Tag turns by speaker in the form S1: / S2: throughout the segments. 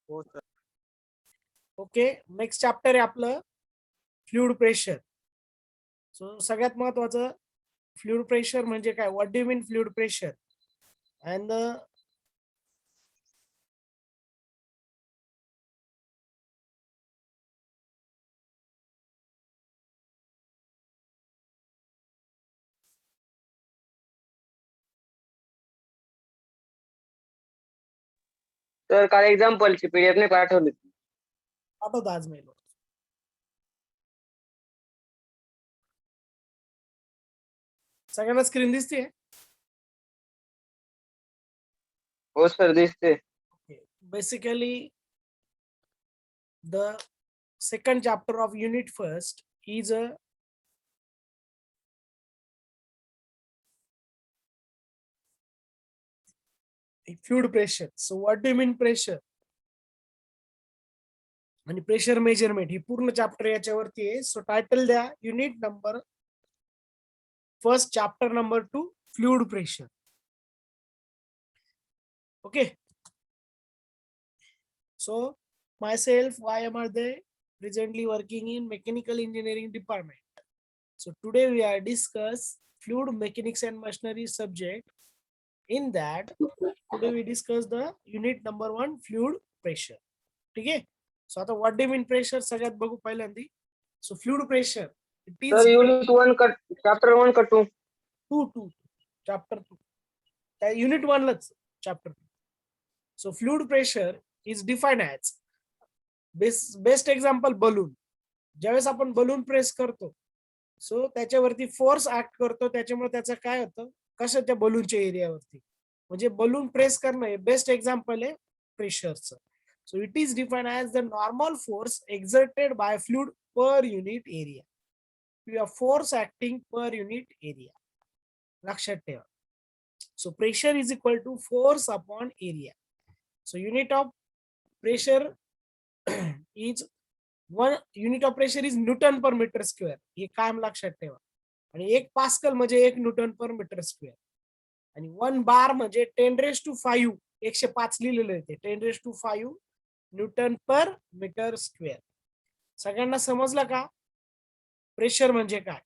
S1: हो sir.
S2: Okay, next chapter आहे आपलं फ्लुइड प्रेशर. सो सगळ्यात महत्वाचं फ्लुइड प्रेशर म्हणजे काय, what do you mean fluid pressure and
S3: तर काल एक्झाम्पलची पीडीएफ नाही पाठवली.
S2: पाठवतो आज मेल. सगळ्यांना स्क्रीन दिसते.
S3: हो सर दिसते.
S2: Basically, the second chapter of unit first is a fluid pressure. So what do you mean pressure आणि प्रेशर मेजरमेंट ही पूर्ण चॅप्टर याच्यावरती आहे. सो टायटल द्या unit number first chapter number 2 fluid pressure. Okay, so myself, why am I there? Presently working in mechanical engineering department. So today we are discuss fluid mechanics and machinery subject. In that, today we discuss the unit number 1 fluid pressure. ठीक आहे. सो आता what do mean pressure सगळ्यात बघू पहिल्यांदा. So fluid pressure it is
S3: sir unit 1 का chapter 1 का 2?
S2: 2 chapter 2 त्या unit 1 लाच chapter 2. So fluid pressure is defined as best example balloon. ज्यावेळेस आपण बलून प्रेस करतो सो त्याच्यावरती फोर्स ऍक्ट करतो, त्याच्यामुळे त्याचं काय होतं, कशाच्या बलूनच्या एरियावरती, म्हणजे बलून प्रेस करणं हे बेस्ट एक्झाम्पल आहे प्रेशरचं. So it is defined as the normal force exerted by fluid per unit area किंवा force acting per unit area. लक्षात ठेवा. So pressure is equal to force upon area. So unit of pressure is one unit of pressure is newton per metre square. हे कायम लक्षात ठेवा. आणि 1 pascal म्हणजे 1 Newton per metre square. आणि 1 बार म्हणजे 10⁵ 105 लिहिलेलं आहे ते 10⁵ न्यूटन पर मीटर स्क्वेअर. सगळ्यांना समजलं का प्रेशर म्हणजे काय?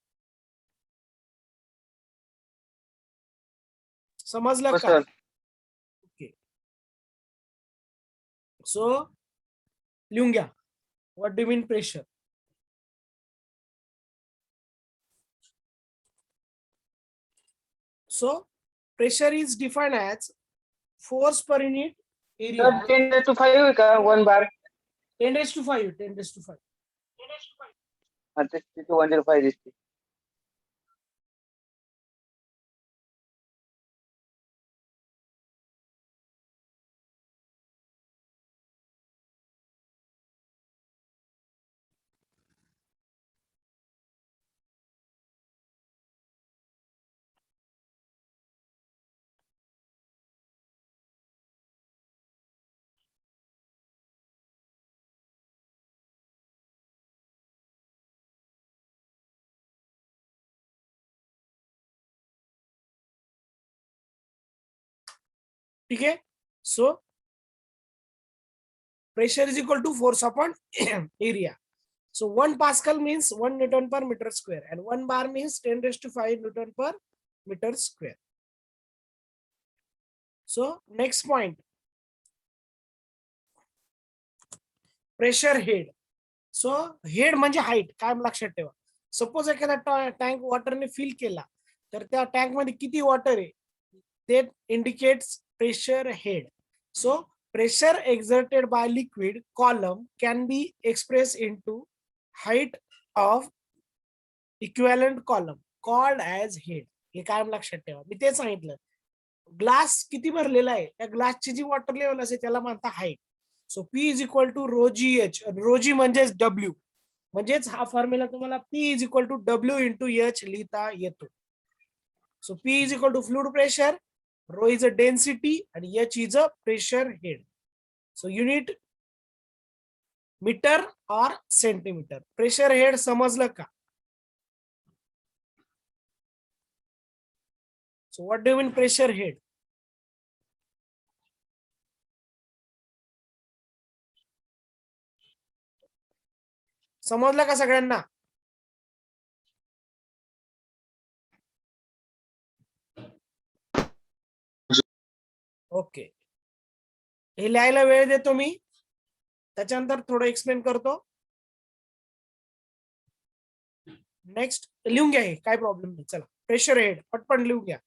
S2: समजलं का? ओके, सो लिहून घ्या what do mean pressure. So pressure is defined as force per unit area.
S3: Sir 10⁵ आहे का 1 बार?
S2: 10⁵ 10⁵.
S3: हा ते 105 दिसते.
S2: ठीक आहे. सो pressure is equal to force upon area. So 1 Pascal means 1 Newton per meter square and 1 bar means 10⁵ Newton per meter square. So next point, pressure head. So head म्हणजे height, काय लक्षात ठेवा. सपोज एखादा टँक वॉटरने फिल केला तर त्या tank मध्ये किती वॉटर आहे ते indicates pressure head. So pressure exerted by liquid column can be expressed into height of equivalent column called as head. हे कायम लक्षात ठेवा. मी ते सांगितलं, ग्लास किती भरलेला आहे त्या ग्लासची जी वॉटर लेवल असेल त्याला म्हणतात height. So P is equal to ρgh. ρg म्हणजेच W, म्हणजेच हा फॉर्म्युला तुम्हाला P is equal to W into H लिहिता येतो. So P is equal to fluid pressure, rho is a density and H is a pressure head. So unit metre और centimetre. Pressure head समजलं का? So what do you mean pressure head? समजलं का सगळ्यांना? Okay, हे लिहायला वेळ देतो मी, त्याच्यानंतर थोडं एक्सप्लेन करतो. नेक्स्ट लिहून घ्या, हे काय प्रॉब्लेम नाही. चला, प्रेशर हेड पटपट लिहून घ्या.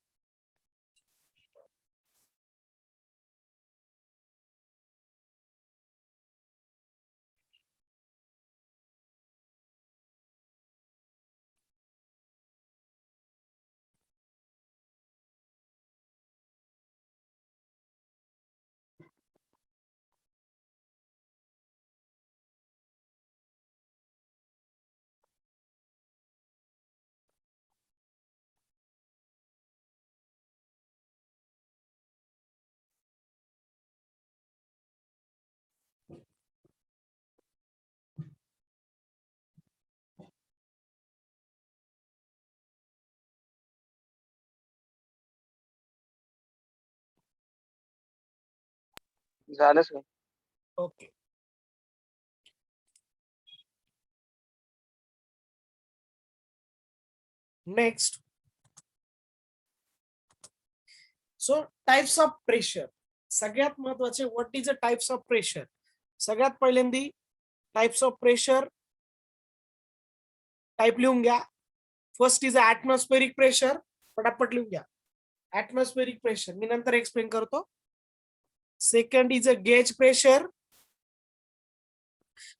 S3: झालं sir.
S2: Okay, next. So types of pressure, सगळ्यात महत्वाचे, what is a types of pressure. सगळ्यात पहिल्यांदी टाइप्स ऑफ प्रेशर टाइप लिहून घ्या. फर्स्ट इज ऍटमॉस्फेरिक प्रेशर, पटापट लिहून घ्या. ऍटमॉस्फेरिक प्रेशर मी नंतर एक्सप्लेन करतो. Second is a gauge pressure,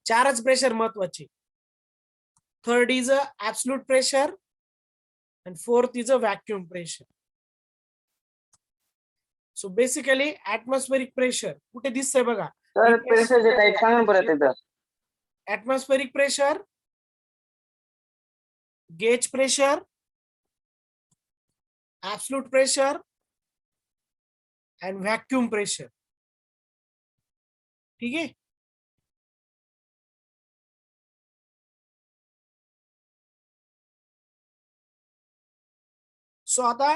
S2: चारच प्रेशर महत्वाचे. Third is a absolute pressure and fourth is a vacuum pressure. So basically atmospheric pressure कुठे दिसतंय बघा.
S3: सर प्रेशरचे टाईप सांगा ना परत एकदा.
S2: atmospheric pressure, gauge pressure, absolute pressure and vacuum pressure. ठीक आहे. सो आता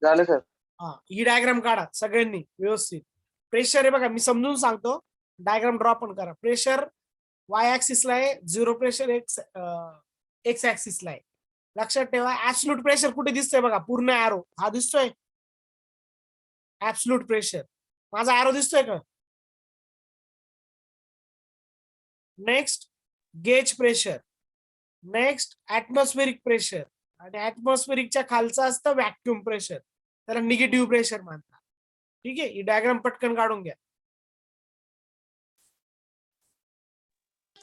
S3: झालं सर.
S2: ही डायग्राम काढा सगळ्यांनी व्यवस्थित. प्रेशर आहे बघा, मी समजून सांगतो, डायग्राम ड्रॉ पण करा. प्रेशर वाय ऍक्सिसला आहे, झिरो प्रेशर एक्स ऍक्सिसला आहे. लक्षात ठेवा. ऍब्सोल्यूट प्रेशर कुठे दिसतोय बघा, पूर्ण ॲरो हा दिसतोय. ऍब्सोल्यूट प्रेशर, माझा ॲरो दिसतोय का? Next gauge pressure, next atmospheric pressure, आणि ऍटमॉस्फेरिकच्या खालचं असतं व्हॅक्युम प्रेशर, त्याला निगेटिव्ह प्रेशर म्हणतात. ठीक आहे, ही डायग्राम पटकन काढून घ्या.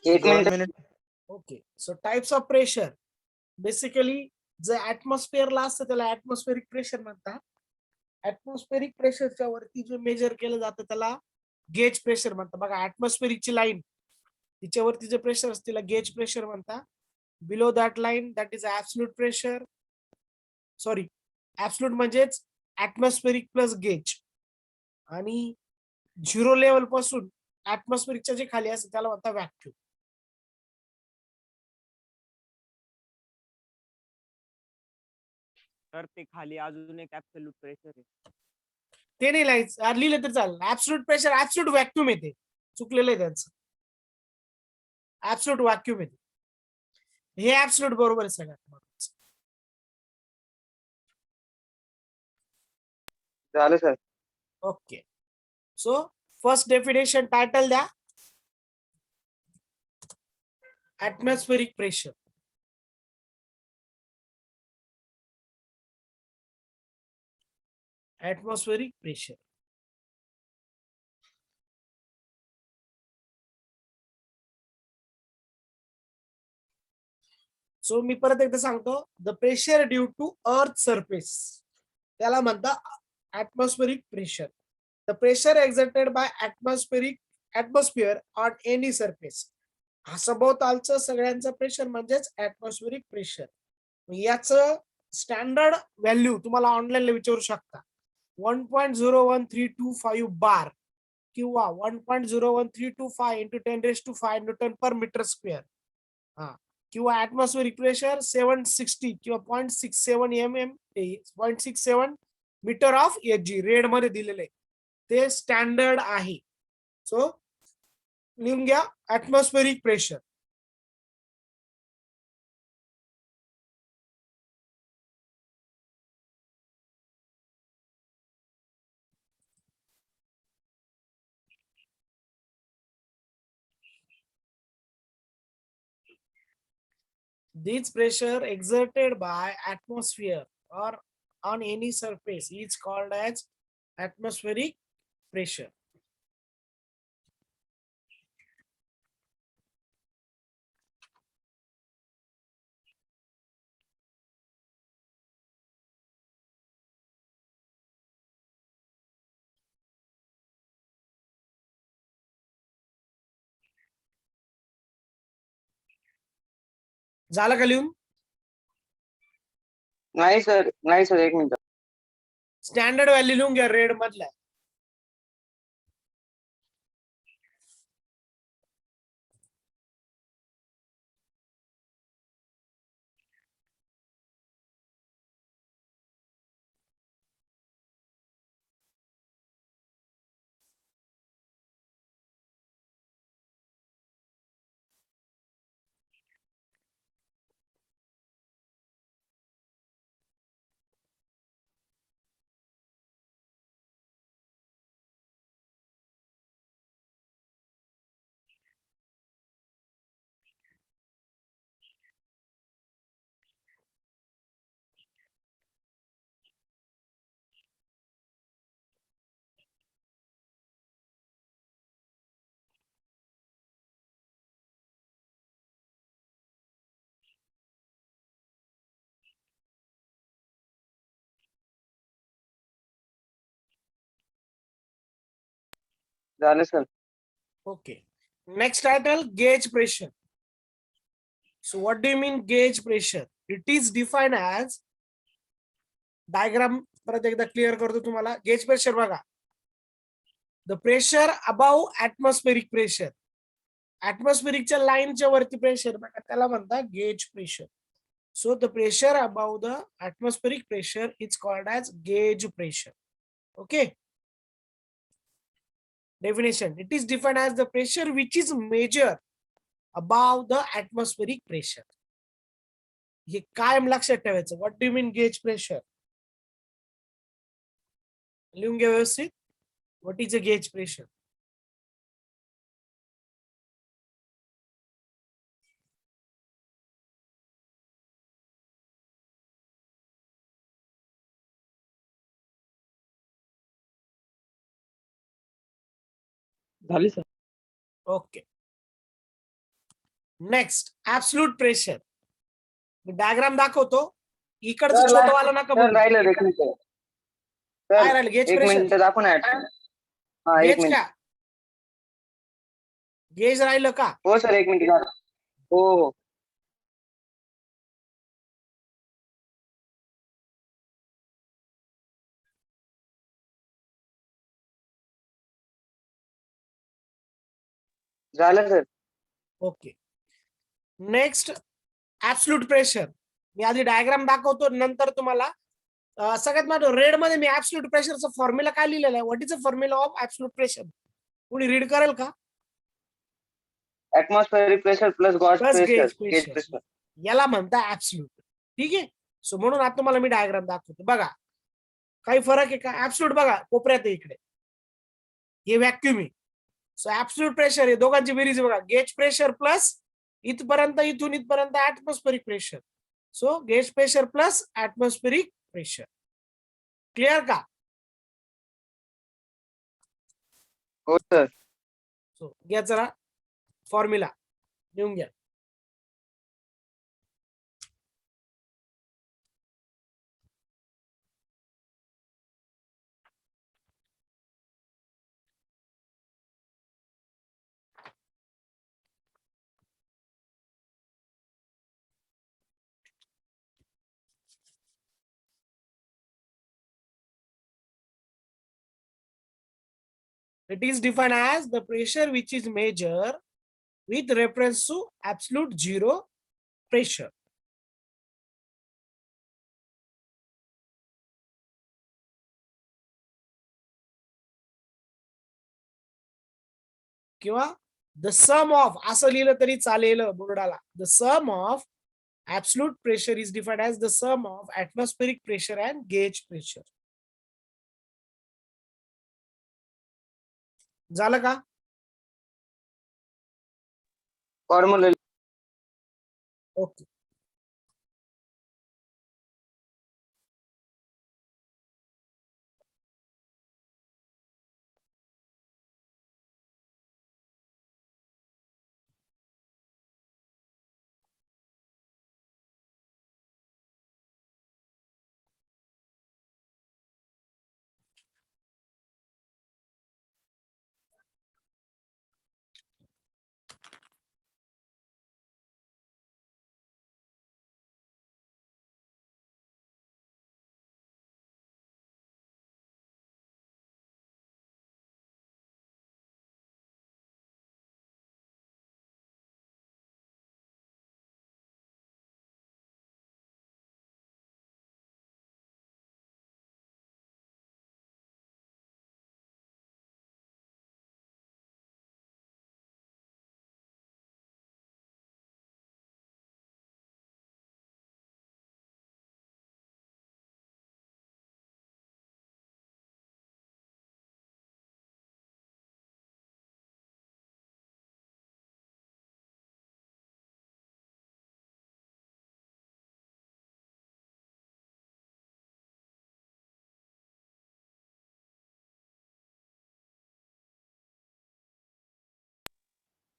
S3: एक minute.
S2: Okay, so types of pressure, basically जे ऍटमॉस्फिअरला असतं त्याला ऍटमॉस्फेरिक प्रेशर म्हणतात. ऍटमॉस्फेरिक प्रेशरच्या वरती जे मेजर केलं जातं त्याला गेज प्रेशर म्हणतात. बघा ऍटमॉस्फेरिकची लाईन, तिच्यावरती जे प्रेशर असते त्याला गेज प्रेशर म्हणतात. Below that line that is absolute pressure, sorry absolute म्हणजेच ऍटमॉस्फेरिक प्लस गेज, आणि झिरो लेवल पासून ऍटमॉस्फेरिकच्या जे खाली असते त्याला म्हणतात व्हॅक्यूम.
S1: तर ते खाली अजून एक ऍब्सोल्यूट प्रेशर आहे.
S2: ते नाही लिहायचं, लिहिलं तर चालेल. ऍब्सोल्यूट प्रेशर ऍब्सोल्यूट व्हॅक्यूम येते, चुकलेलं आहे त्यांचं. ऍब्सोल्यूट व्हॅक्यूम येते, हे ऍब्सोल्यूट बरोबर आहे सगळ्यात.
S3: झालं sir.
S2: Okay, so first definition title द्या. Atmospheric pressure. Atmospheric pressure. So मी परत एकदा सांगतो, the pressure due to earth surface त्याला म्हणतात atmospheric pressure. The pressure exerted by atmosphere on any surface. हा सभोवतालचं सगळ्यांचं प्रेशर म्हणजेच ऍटमॉस्फेरिक प्रेशर. याचं स्टँडर्ड व्हॅल्यू तुम्हाला ऑनलाईनला विचारू शकता. 1.01325 बार किंवा 1.01325 into 10⁵ newton per metre square. किंवा ऍटमॉस्फेरिक प्रेशर 760 किंवा 0.67 metre of H G red मध्ये दिलेले, ते स्टँडर्ड आहे. सो लिहून घ्या atmospheric pressure. This pressure exerted by atmosphere or on any surface is called as atmospheric pressure. झालं का लिहून?
S3: नाही सर, एक मिनिट.
S2: स्टँडर्ड व्हॅल्यू लिहून घ्या रेड मधल्या.
S3: झालं sir.
S2: Okay. Next title, gauge pressure. So what do you mean gauge pressure? It is defined as diagram परत एकदा क्लिअर करतो तुम्हाला. गेज प्रेशर बघा. The pressure above atmospheric pressure. ऍटमॉस्फेरिकच्या लाईनच्या वरती प्रेशर बघा त्याला म्हणतात gauge pressure. So the pressure above the atmospheric pressure is called as gauge pressure. Okay. Definition. It is defined as the pressure which is measured above the atmospheric pressure. हे कायम लक्षात ठेवायचं. What do you mean gauge pressure? लिहून घ्या व्यवस्थित. What is a gauge pressure?
S1: झाली sir.
S2: Okay. Next absolute pressure. मी diagram दाखवतो. इकडचं
S3: सर,
S2: छोटं वाला नका
S3: सर
S2: बघू.
S3: राहिलं एक मिनिट.
S2: काय
S3: सर
S2: राहिलं? गेज
S3: एक
S2: प्रेशर.
S3: मिनिट दाखव ना. हा एक
S2: गेज
S3: मिनिट.
S2: का? गेज राहिलं का?
S3: हो सर, एक मिनिट. हो हो. झालं sir.
S2: Okay. Next absolute pressure. मी आधी डायग्राम दाखवतो नंतर तुम्हाला सगळ्यात महत्त्वाचं रेड मध्ये मी ऍब्सोल्यूट प्रेशरचा फॉर्म्युला काय लिहिलेला आहे? What is the formula of absolute pressure? कोणी रीड करेल का?
S3: Atmospheric pressure plus Gauss
S2: plus
S3: pressure,
S2: gauge
S3: gauge
S2: pressure.
S3: Pressure.
S2: याला म्हणता ऍब्सोल्यूट. ठीक आहे. सो म्हणून आता तुम्हाला मी डायग्राम दाखवतो. बघा काही फरक आहे का? ऍब्सोल्यूट बघा कोपऱ्यात आहे इकडे. हे व्हॅक्युम आहे. सो ऍब्सोल्यूट प्रेशर हे दोघांची बेरीज बघा. गेज प्रेशर प्लस इथपर्यंत इथून इथपर्यंत atmospheric pressure. So gauge pressure plus atmospheric pressure. Clear का?
S3: हो सर.
S2: सो घ्या जरा फॉर्म्युला लिहून घ्या. It is defined as the pressure which is measured with reference to absolute zero pressure. किंवा द सम ऑफ असं लिहिलं तरी चालेल बोर्डाला. The sum of absolute pressure is defined as the sum of atmospheric pressure and gauge pressure. झालं का?
S3: Formula
S2: okay.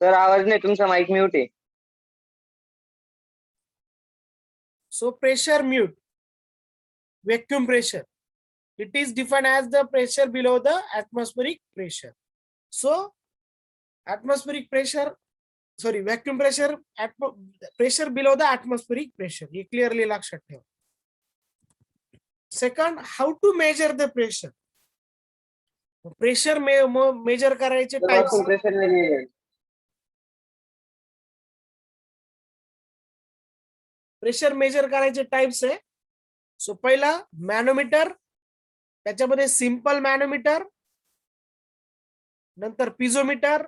S3: Sir आवाज नाही, तुमचा माईक म्यूट आहे.
S2: So pressure mute, vacuum pressure. It is defined as the pressure below the atmospheric pressure. So atmospheric pressure, sorry, vacuum pressure, pressure below the atmospheric pressure. ये clearly लक्षात ठेवा. Second, how to measure the pressure? Pressure measure करायचे types.
S3: Pressure नाही.
S2: Pressure measure करायचे types आहे. सो पहिला मॅनोमीटर, त्याच्यामध्ये simple मॅनोमीटर, नंतर पिझोमीटर.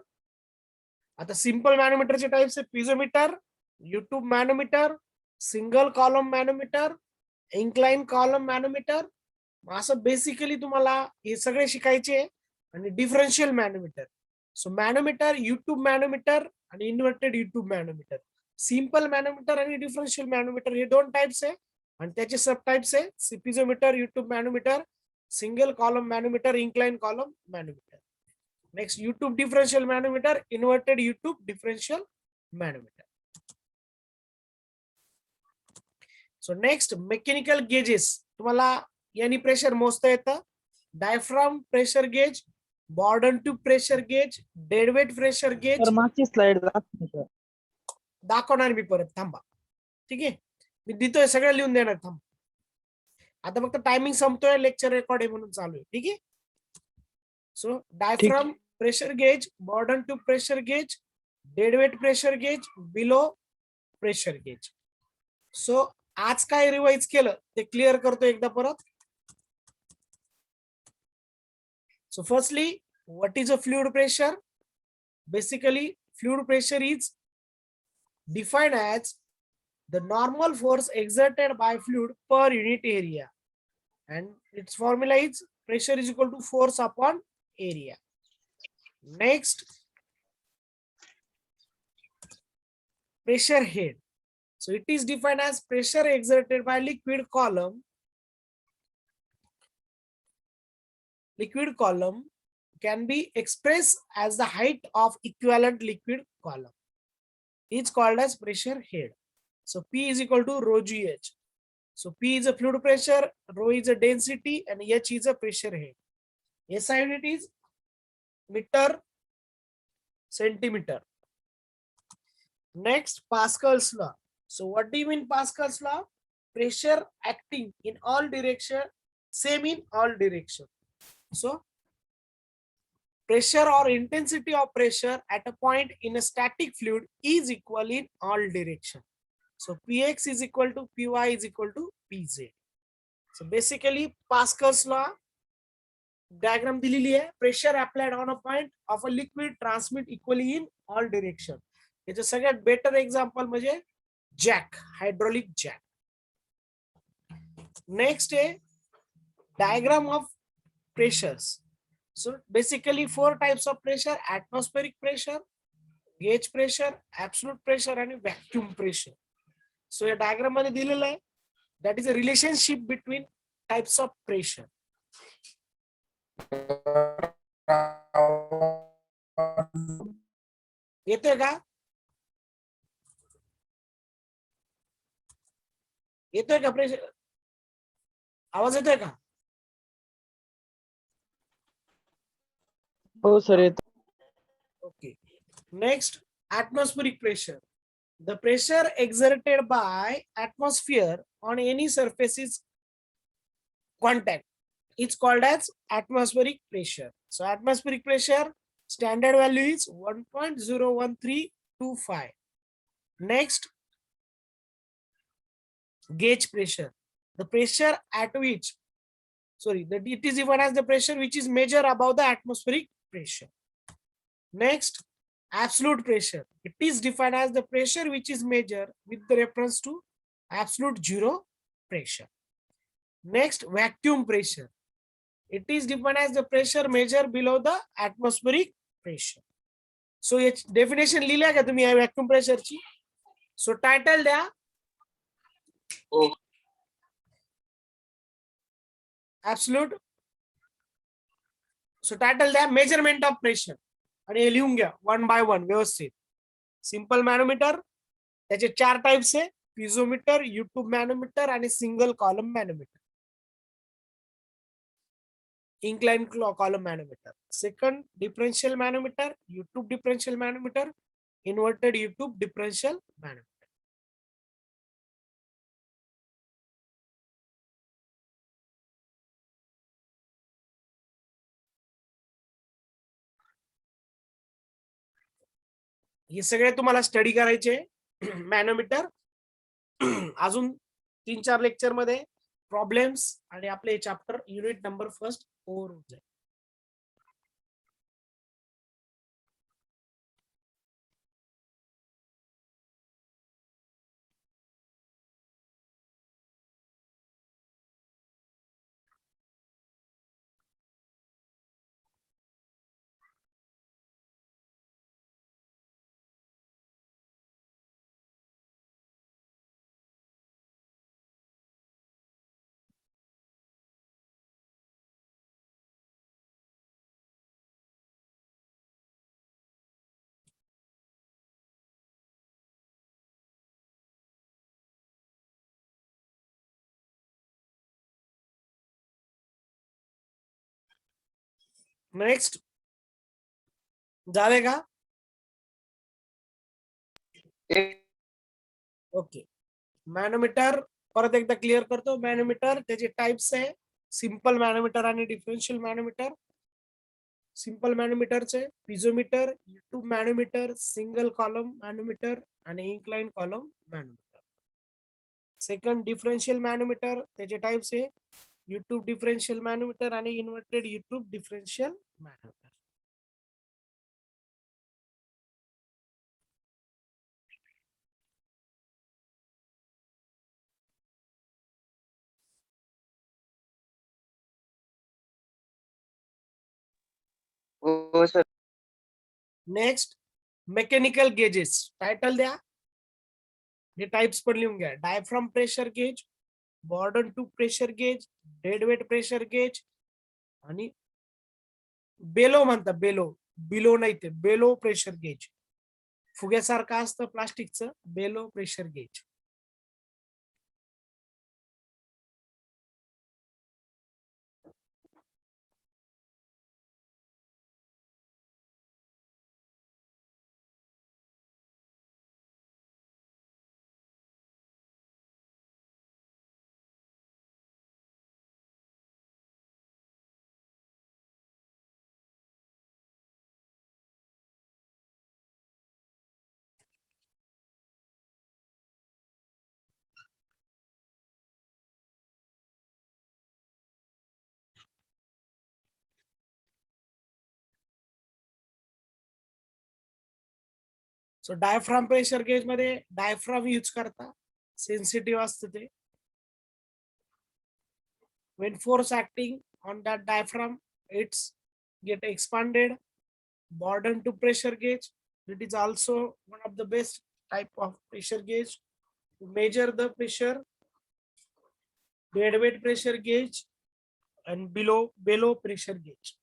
S2: आता सिंपल मॅनोमीटरचे टाइप्स आहे piezometer, U tube manometer, single column manometer, incline column manometer. असं बेसिकली तुम्हाला हे सगळे शिकायचे. आणि डिफरन्शियल मॅनोमीटर. सो मॅनोमीटर, युट्यूब मॅनोमीटर आणि इन्व्हर्टेड युट्यूब मॅनोमीटर. सिंपल मॅनोमीटर आणि डिफरन्शियल मॅनोमीटर हे दोन टाइप्स आहे. आणि त्याचे सब टाइप्स आहे piezometer, U tube manometer, single column manometer, incline column manometer. Next U tube differential manometer, inverted U tube differential manometer. So next mechanical gauges. तुम्हाला यांनी pressure मोजता येतं. Diaphragm pressure gauge, Bourdon tube pressure gauge, deadweight pressure gauge.
S1: तर मागची slide
S2: दाखवणार मी परत, थांबा. ठीक आहे, मी देतोय सगळं लिहून देणार. थांबा, आता फक्त टायमिंग संपतोय, लेक्चर रेकॉर्ड आहे म्हणून चालू आहे. ठीक आहे. So diaphragm pressure gauge, Bourdon tube pressure gauge, deadweight pressure gauge, bellow pressure gauge. So आज काय रिवाइज केलं ते क्लिअर करतो एकदा परत. So firstly, what is a fluid pressure? Basically, fluid pressure is defined as the normal force exerted by fluid per unit area, and its formula is pressure is equal to force upon area. Next, pressure head. So it is defined as pressure exerted by liquid column. Liquid column can be expressed as the height of equivalent liquid column. It's called as pressure head. So P is equal to rho GH. So P is a fluid pressure, rho is a density, and H is a pressure head. SI unit is meter, centimeter. Next, Pascal's law. So what do you mean Pascal's law? Pressure acting in all direction, same in all direction. So pressure or intensity of pressure at a point in a static fluid is equal in all direction. So Px is equal to Py is equal to Pz. So basically Pascal's law diagram दिलेली आहे. Pressure applied on a point of a liquid transmit equally in all direction. याचं सगळ्यात better example म्हणजे jack, hydraulic jack. Next आहे diagram of pressures. So basically 4 types of pressure: atmospheric pressure, gauge pressure, absolute pressure आणि vacuum pressure. So या diagram मध्ये दिलेलं आहे, that is a relationship between types of pressure. येतोय का? येतोय का प्रेशर? आवाज येतोय का?
S1: हो सर येतो.
S2: Okay. Next, atmospheric pressure. The pressure exerted by atmosphere on any surface is contact. It's called as atmospheric pressure. So atmospheric pressure standard value is 1.01325. Next, gauge pressure. The pressure at which, it is given as the pressure which is measured above the atmospheric pressure. Next, absolute pressure. It is defined as the pressure which is measured with the reference to absolute zero pressure. Next, vacuum pressure. It is defined as the pressure measured below the atmospheric pressure. So definition लिहिल्या का तुम्ही या vacuum pressure ची? So title द्या.
S3: हो.
S2: Absolute. So title द्या measurement of pressure. आणि हे लिहून घ्या वन बाय वन व्यवस्थित. सिंपल मॅनोमीटर, त्याचे 4 टाइप्स आहे: पिझोमीटर, युट्यूब मॅनोमीटर आणि single column manometer. inclined column manometer. Second, differential manometer, YouTube differential manometer, inverted YouTube differential manometer. हे सगळे तुम्हाला स्टडी करायचे मॅनोमीटर. अजून 3-4 लेक्चर मध्ये प्रॉब्लेम्स आणि आपले chapter unit number first over होऊन जाईल. नेक्स्ट झाले का? ओके. मॅनोमीटर परत एकदा क्लिअर करतो. मॅनोमीटर त्याचे टाइप्स आहे: सिंपल मॅनोमीटर आणि डिफरन्शियल मॅनोमीटर. सिंपल मॅनोमीटरचे piezometer, U tube manometer, single column manometer आणि inclined column manometer. Second, differential manometer, त्याचे टाइप्स आहे: युट्यूब डिफरन्शियल मॅनोमीटर आणि इन्व्हर्टेड युट्यूब डिफरन्शियल मॅनोमीटर.
S3: हो sir.
S2: Next, mechanical gauges. Title द्या. हे टाइप्स पण लिहून घ्या: diaphragm pressure gauge, Bourdon tube pressure gauge, dead weight pressure gauge आणि बेलो म्हणतात. बेलो, बिलो नाही ते बेलो प्रेशर गेज. फुग्यासारखं असतं प्लास्टिकचं, bellow pressure gauge. So diaphragm pressure gauge मध्ये डायफ्राम यूज करता, सेन्सिटिव्ह असतं ते. When force acting on that diaphragm, it's get expanded. Borden to pressure gauge. It is also one of the best type of pressure gauge to measure the pressure. Deadweight pressure gauge and below pressure gauge.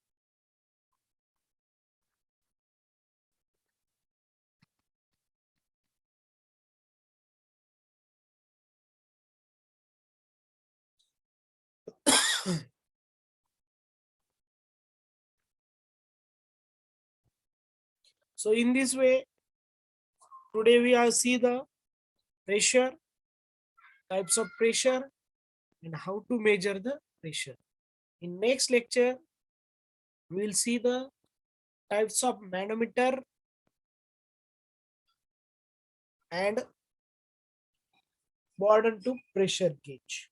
S2: So in this way, today we have see the pressure, types of pressure, and how to measure the pressure. In next lecture, we will see the types of manometer and Borden to pressure gauge.